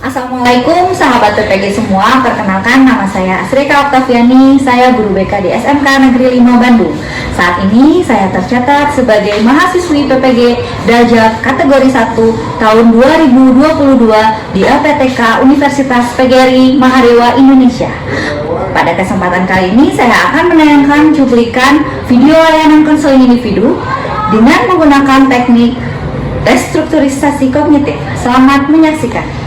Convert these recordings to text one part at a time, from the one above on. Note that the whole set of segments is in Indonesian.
Assalamualaikum sahabat PPG semua, perkenalkan nama saya Asrika Oktaviani, saya guru BK di SMK Negeri 5 Bandung. Saat ini saya tercatat sebagai mahasiswi PPG Derajat kategori 1 tahun 2022 di LPTK Universitas PGRI Mahadewa Indonesia. Pada kesempatan kali ini saya akan menayangkan cuplikan video layanan konseling individu dengan menggunakan teknik restrukturisasi kognitif. Selamat menyaksikan.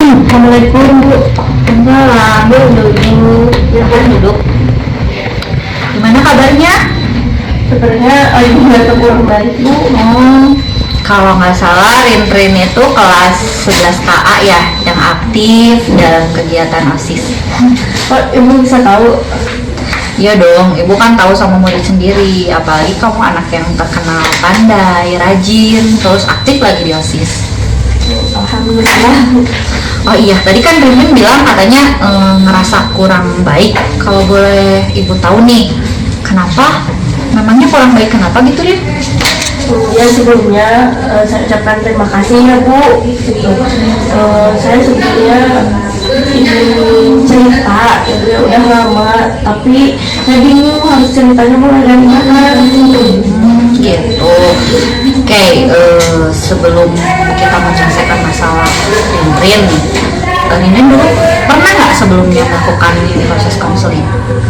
Assalamualaikum Bu. Enggak, Bu, duduk. Silahkan duduk. Gimana kabarnya? Sebenarnya ibu nggak kurang baik Bu. Kalau nggak salah Rin itu kelas 11 KA ya, yang aktif dalam kegiatan OSIS. Oh, ibu bisa tahu? Iya dong, ibu kan tahu sama murid sendiri. Apalagi kamu anak yang terkenal pandai, rajin, terus aktif lagi di OSIS. Alhamdulillah. Oh iya, tadi kan Rin bilang katanya ngerasa kurang baik. Kalau boleh ibu tahu nih, kenapa? Memangnya kurang baik kenapa gitu, Rin? Ya sebelumnya saya ucapkan terima kasih ya Bu. Saya sebetulnya ingin cerita, ya udah lama, tapi saya bingung harus ceritanya mulai dari mana. Gitu. Oke, sebelum kita menyelesaikan masalah Rin dulu pernah nggak sebelumnya melakukan proses konseling?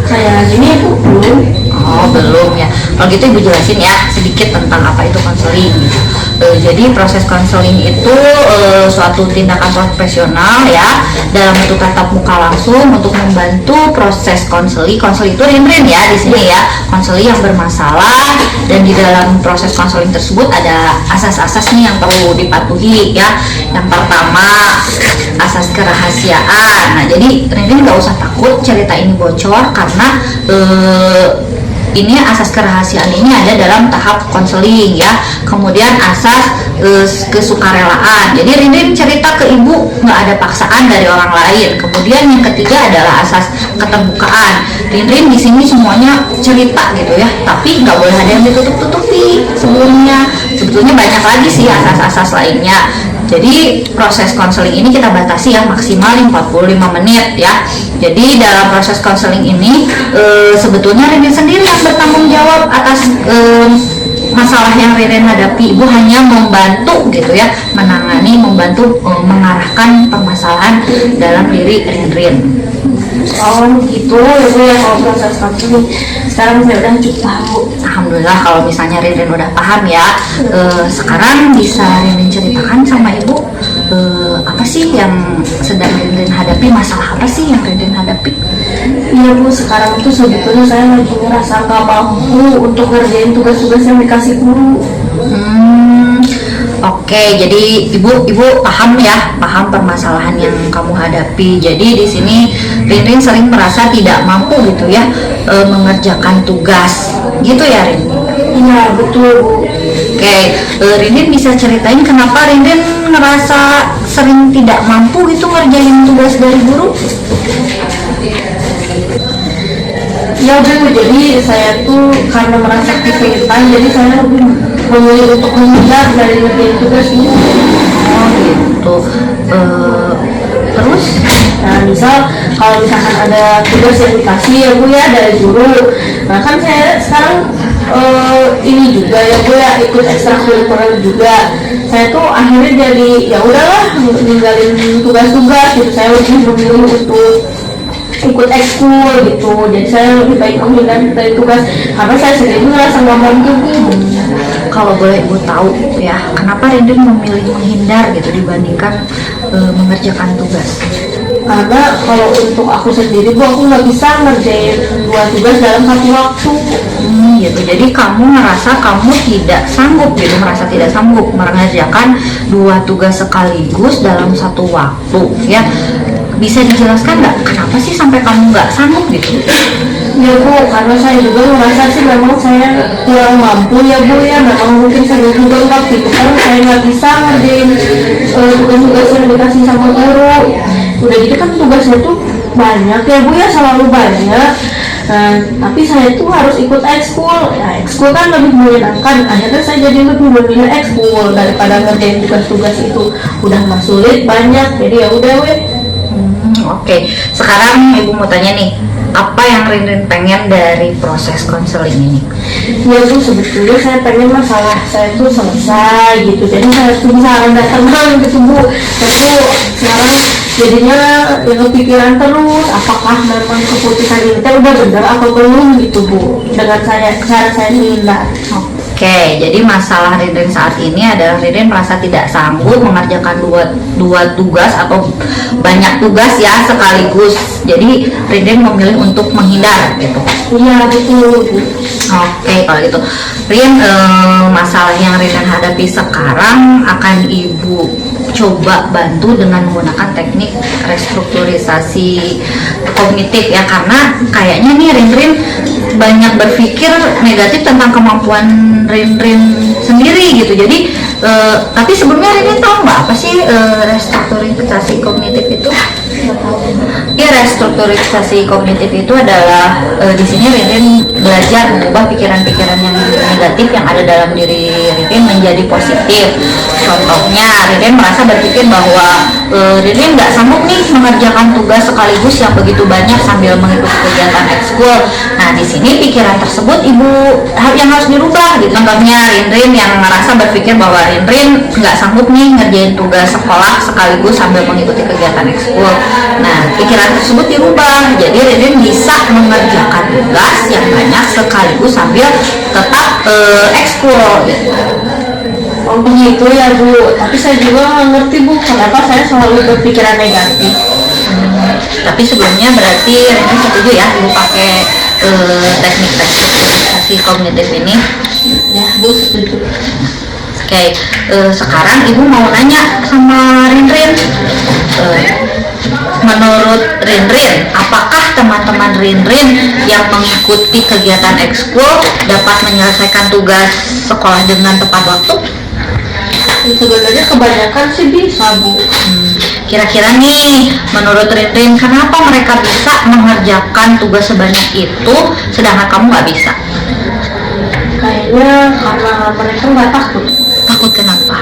Kayak gini Bu, belum. Oh, belum ya. Kalau gitu ibu jelasin ya sedikit tentang apa itu konseling. Jadi proses konseling itu suatu tindakan profesional ya dalam bentuk tatap muka langsung untuk membantu proses konseli. Konseli itu Rin ya di sini ya. Konseli yang bermasalah, dan di dalam proses konseling tersebut ada asas-asas nih yang perlu dipatuhi ya. Yang pertama, asas kerahasiaan. Nah, jadi Rin nggak usah takut cerita ini bocor karena ini asas kerahasiaan ini ada dalam tahap konseling ya. Kemudian asas kesukarelaan. Jadi Rin cerita ke ibu nggak ada paksaan dari orang lain. Kemudian yang ketiga adalah asas keterbukaan. Rin di sini semuanya cerita gitu ya, tapi nggak boleh ada yang ditutup-tutupi sebelumnya. Sebetulnya banyak lagi sih asas-asas lainnya. Jadi proses konseling ini kita batasi yang maksimal 45 menit ya. Jadi dalam proses konseling ini sebetulnya Rin sendiri yang bertanggung jawab atas masalah yang Rin hadapi. Ibu hanya membantu gitu ya, menangani, membantu mengarahkan permasalahan dalam diri Rin. Oh gitu ya Bu ya, kalau proses konseling sekarang saya udah cukup tahu. Alhamdulillah kalau misalnya Rin udah paham ya. Sekarang bisa Rin ceritakan sama ibu apa sih yang sedang Rin hadapi, masalah apa sih yang Rin hadapi? Iya Bu, sekarang tuh sebetulnya saya lagi ngerasa nggak mampu untuk ngerjain tugas-tugas yang dikasih guru. Oke, jadi ibu paham ya, paham permasalahan yang kamu hadapi. Jadi di sini Rin sering merasa tidak mampu gitu ya mengerjakan tugas, gitu ya Rin? Iya betul Bu. Oke, Rin bisa ceritain kenapa Rin ngerasa sering tidak mampu gitu ngerjain tugas dari guru? Ya Bu, jadi saya tuh karena merasa kesulitan, jadi saya lebih memilih untuk menghindar dari ngerjain tugas ini. Oh gitu. Terus? Nah misal kalau misalkan ada tugas yang dikasih ya Bu ya dari guru, nah kan saya sekarang ini juga ya Bu ya, ikut ekstrakurikuler juga. Saya tuh akhirnya jadi ya udahlah ninggalin tugas-tugas gitu. Saya lebih memilih untuk ikut ekskul gitu. Jadi saya lebih baik menghindar dari tugas karena saya sendiri ngerasa nggak mampu. Kalau boleh ibu tahu ya, kenapa Rin memilih menghindar gitu dibandingkan mengerjakan tugas? Karena kalau untuk aku sendiri Bu, aku nggak bisa ngerjain 2 tugas dalam satu waktu. Gitu. Jadi kamu merasa kamu tidak sanggup gitu, merasa tidak sanggup mengerjakan 2 tugas sekaligus dalam satu waktu ya. Bisa dijelaskan nggak kenapa sih sampai kamu nggak sanggup gitu? Ya Bu, karena saya juga merasa sih memang saya kurang mampu ya Bu ya. Memang mungkin saya juga waktu itu kan saya nggak bisa ngerjain tugas-tugas yang dikasih sama guru. Udah gitu kan tugasnya tuh banyak ya Bu ya, selalu banyak. Nah, tapi saya tuh harus ikut ekskul. Ya, ekskul kan lebih menyenangkan. Akhirnya saya jadi lebih memilih ekskul daripada ngerjain tugas-tugas itu. Udah mah sulit banyak, jadi ya udah weh. Oke, sekarang ibu mau tanya nih, apa yang Rin pengen dari proses konseling ini? Ya tuh sebetulnya saya pengen masalah saya tuh selesai gitu. Jadi saya tuh bisa rendah tenang gitu Bu. Saya tuh sekarang jadinya yang kepikiran terus apakah memang keputusan ini teh udah bener atau belum gitu Bu. Dengan cara saya menghindar. Oke, jadi masalah Rin saat ini adalah Rin merasa tidak sanggup mengerjakan dua tugas atau banyak tugas ya sekaligus. Jadi Rin memilih untuk menghindar gitu. Iya betul Bu. Oke, kalau gitu Rin, masalah yang Rin hadapi sekarang akan ibu coba bantu dengan menggunakan teknik restrukturisasi kognitif ya, karena kayaknya nih Rin banyak berpikir negatif tentang kemampuan Rin sendiri gitu. Jadi tapi sebelumnya Rin tahu nggak apa sih restrukturisasi kognitif itu? Ya, restrukturisasi kognitif itu adalah di sini Rin belajar mengubah pikiran-pikiran yang negatif yang ada dalam diri Rin menjadi positif. Contohnya, Rin merasa berpikir bahwa Rin nggak sanggup nih mengerjakan tugas sekaligus yang begitu banyak sambil mengikuti kegiatan ekskul. Nah, di sini pikiran tersebut yang harus dirubah. Gitu. Contohnya Rin yang merasa berpikir bahwa Rin nggak sanggup nih ngerjain tugas sekolah sekaligus sambil mengikuti kegiatan ekskul. Nah, pikiran tersebut dirubah. Jadi Rin bisa mengerjakan tugas yang banyak sekaligus sambil tetap ekskul. Gitu. Oh begitu ya Bu, tapi saya juga nggak ngerti Bu, kenapa saya selalu berpikiran negatif. Tapi sebelumnya berarti Rin setuju ya ibu pakai teknik restrukturisasi kognitif ini? Ya Bu setuju. Oke, sekarang ibu mau nanya sama Rin. Menurut Rin, apakah teman-teman Rin yang mengikuti kegiatan ekskul dapat menyelesaikan tugas sekolah dengan tepat waktu? Sebenarnya kebanyakan sih bisa Bu. Kira-kira nih, menurut Rin, kenapa mereka bisa mengerjakan tugas sebanyak itu, sedangkan kamu nggak bisa? Kayaknya karena mereka nggak takut. Takut kenapa?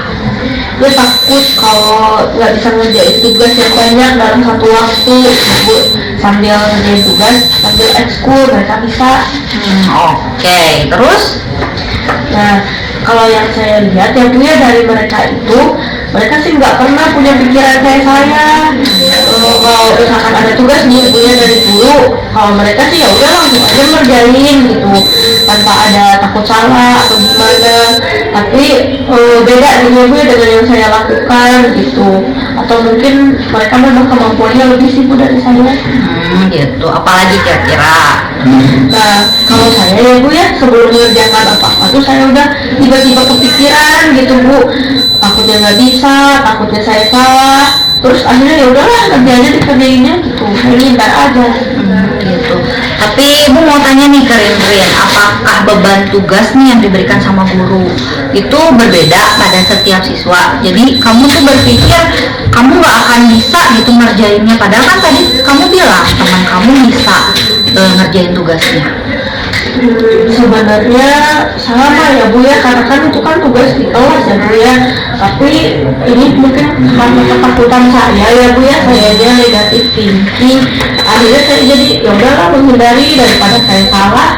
Dia takut kalau nggak bisa ngerjain tugas yang banyak dalam satu waktu Bu. Sambil ngerjain tugas, sambil ekskul mereka bisa. Oke, terus? Nah, kalau yang saya lihat ya Bu ya dari mereka itu, mereka sih nggak pernah punya pikiran kayak saya. Kalau misalkan ada tugas nih Bu ya dari dulu, kalau mereka sih ya udah langsung aja ngerjain gitu, tanpa ada takut salah atau gimana. Tapi beda nih Bu ya dengan yang saya lakukan gitu. Atau mungkin mereka memang kemampuannya lebih sih Bu dari saya. Gitu. Apalagi kira-kira? Nah, kalau saya ya Bu ya sebelum mengerjakan apa-apa tuh saya udah tiba-tiba kepikiran gitu Bu, takutnya nggak bisa, takutnya saya salah, terus akhirnya ya udahlah kerjanya dikerjainnya gitu, saya hindar aja. Gitu. Tapi ibu mau tanya nih ke Rin, apakah beban tugas nih yang diberikan sama guru itu berbeda pada setiap siswa? Jadi kamu tuh berpikir kamu nggak akan bisa gitu ngerjainnya, padahal kan tadi kamu bilang teman kamu bisa ngerjain tugasnya. Sebenarnya sama ya Bu ya, karena kan itu kan tugas di kelas ya Bu ya. Tapi ini mungkin karena ketakutan saya ya Bu ya, kayaknya negatif thinking. Akhirnya saya jadi ya udahlah menghindari daripada saya salah.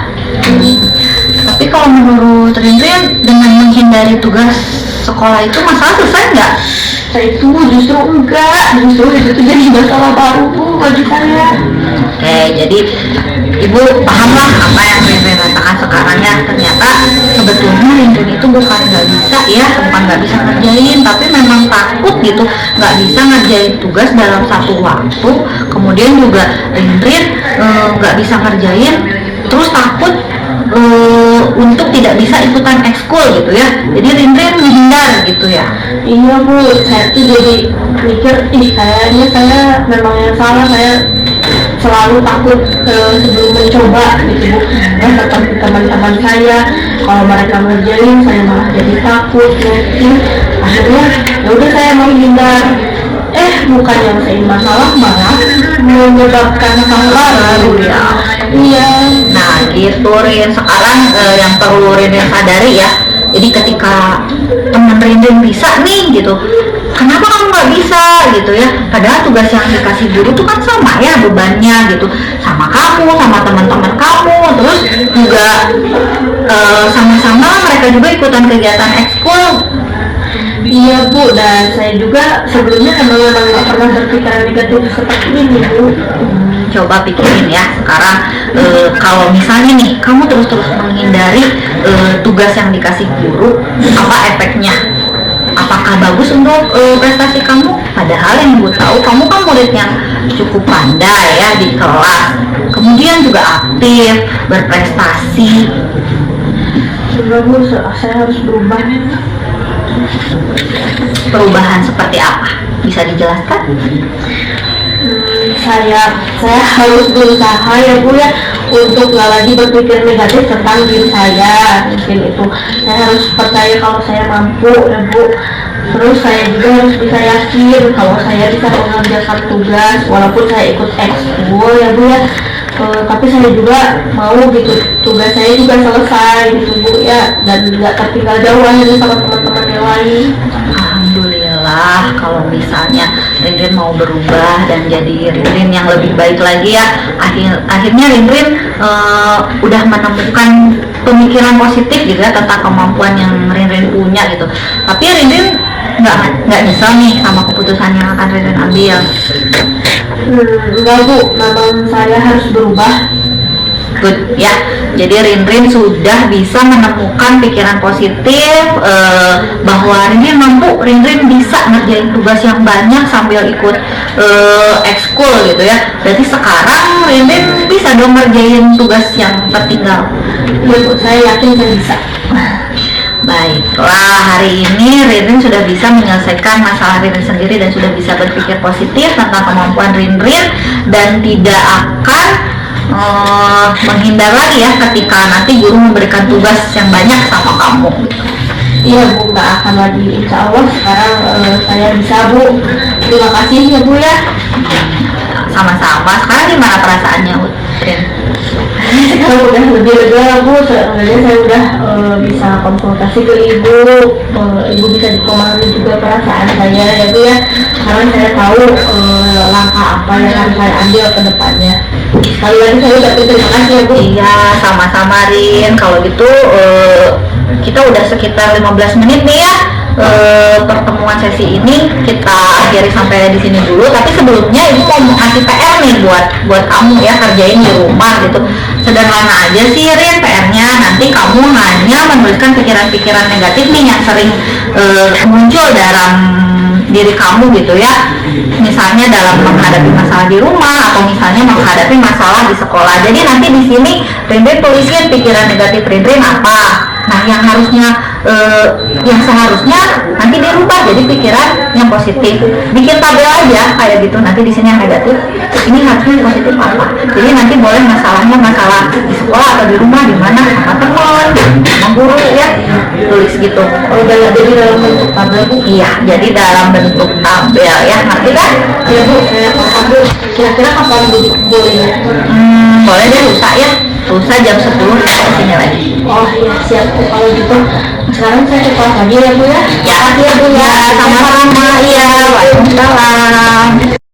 Tapi kalau menurut Rin dengan menghindari tugas sekolah itu masalah selesai nggak? Saya itu justru enggak, justru itu tuh jadi masalah baru Bu bagi saya. Oke, jadi ibu pahamlah apa yang Rin rasakan sekarang ya. Ternyata sebetulnya Rin itu bukan nggak bisa ya, bukan nggak bisa ngerjain, tapi memang takut gitu nggak bisa ngerjain tugas dalam satu waktu. Kemudian juga Rin nggak bisa ngerjain, terus takut untuk tidak bisa ikutan ekskul gitu ya. Jadi Rin menghindar gitu ya. Iya Bu, saya tuh jadi mikir, kayaknya saya memang yang salah, saya selalu takut sebelum mencoba gitu Bu. Seperti teman-teman saya, kalau mereka ngerjain saya malah jadi takut mungkin. Akhirnya ya udah saya menghindar. Bukan yang saya masalah malah menyebabkan masalah baru ya. Iya. gitu Rin. Sekarang yang perlu Rin sadari ya, jadi ketika temen Rin bisa nih gitu, kenapa kamu nggak bisa gitu ya, padahal tugas yang dikasih guru tuh kan sama ya bebannya gitu, sama kamu, sama teman-teman kamu, terus juga sama-sama mereka juga ikutan kegiatan ekskul. Iya Bu, dan saya juga sebelumnya memang nggak pernah berpikiran negatif seperti ini Bu. Coba pikirin ya sekarang, kalau misalnya nih kamu terus-terus menghindari tugas yang dikasih guru, apa efeknya? Apakah bagus untuk prestasi kamu? Padahal yang ibu tahu kamu kan murid yang cukup pandai ya di kelas, kemudian juga aktif, berprestasi. Enggak Bu, saya harus berubah. Perubahan seperti apa? Bisa dijelaskan? Saya harus berusaha ya Bu ya, untuk nggak lagi berpikir negatif tentang diri saya. Mungkin itu saya harus percaya kalau saya mampu ya Bu. Terus saya juga harus bisa yakin kalau saya bisa mengerjakan tugas walaupun saya ikut ekskul ya Bu ya. Tapi saya juga mau gitu tugas saya juga selesai gitu Bu ya, dan nggak tertinggal jauh aja sama teman-teman yang lain. Alhamdulillah kalau misalnya Rin mau berubah dan jadi Rin yang lebih baik lagi ya. Akhirnya Rin udah menemukan pemikiran positif gitu ya tentang kemampuan yang Rin punya gitu. Tapi Rin nggak nyesel nih sama keputusan yang akan Rin ambil. Enggak Bu, memang saya harus berubah. Good ya, jadi Rin sudah bisa menemukan pikiran positif, bahwa Rin mampu, Rin bisa ngerjain tugas yang banyak sambil ikut ekskul gitu ya. Berarti sekarang Rin bisa dong ngerjain tugas yang tertinggal. Ya Bu, saya yakin saya bisa. Baiklah, hari ini Rin sudah bisa menyelesaikan masalah Rin sendiri dan sudah bisa berpikir positif tentang kemampuan Rin dan tidak akan menghindar lagi ya ketika nanti guru memberikan tugas yang banyak sama kamu. Iya Bu, nggak akan lagi. Insya Allah sekarang saya bisa Bu. Terima kasih ya Bu ya. Sama-sama. Sekarang gimana perasaannya Rin? Sekarang udah lebih lega Bu. Sebenarnya saya udah bisa konsultasi ke Ibu. Ibu bisa dikomando juga perasaan saya ya Bu ya. Karena saya tahu langkah apa yang harus saya ambil ke depannya. Sekali lagi saya udah terima kasih ya Bu. Iya, sama-sama Rin. Kalau gitu kita udah sekitar 15 menit nih ya. Pertemuan sesi ini kita akhiri sampai di sini dulu. Tapi sebelumnya Ibu mau ngasih PR nih buat kamu ya, kerjain di rumah gitu. Sederhana aja sih Rin PR-nya. Nanti kamu hanya menuliskan pikiran-pikiran negatif nih yang sering muncul dalam diri kamu gitu ya. Misalnya dalam menghadapi masalah di rumah atau misalnya menghadapi masalah di sekolah. Jadi nanti di sini Rin tulisin pikiran negatif Rin apa. Nah, yang seharusnya nanti dirubah jadi pikiran yang positif. Bikin tabel aja kayak gitu. Nanti di sini yang negatif, ini harusnya positif apa. Jadi nanti boleh masalahnya masalah di sekolah atau di rumah, di mana sama teman, sama guru ya. Tulis gitu. Oh, jadi dalam bentuk tabel Bu? Iya, jadi dalam bentuk tabel ya. Ngerti kan? Ya Bu, saya paham Bu. Kira-kira kapan Bu bolehnya? Boleh deh lusa ya. Lusa jam 10 kita kesini lagi. Oh iya siap Bu, kalau gitu sekarang saya ke kelas lagi ya Bu ya. Ya, Makasih ya Bu ya. sama-sama. Iya, waalaikumsalam.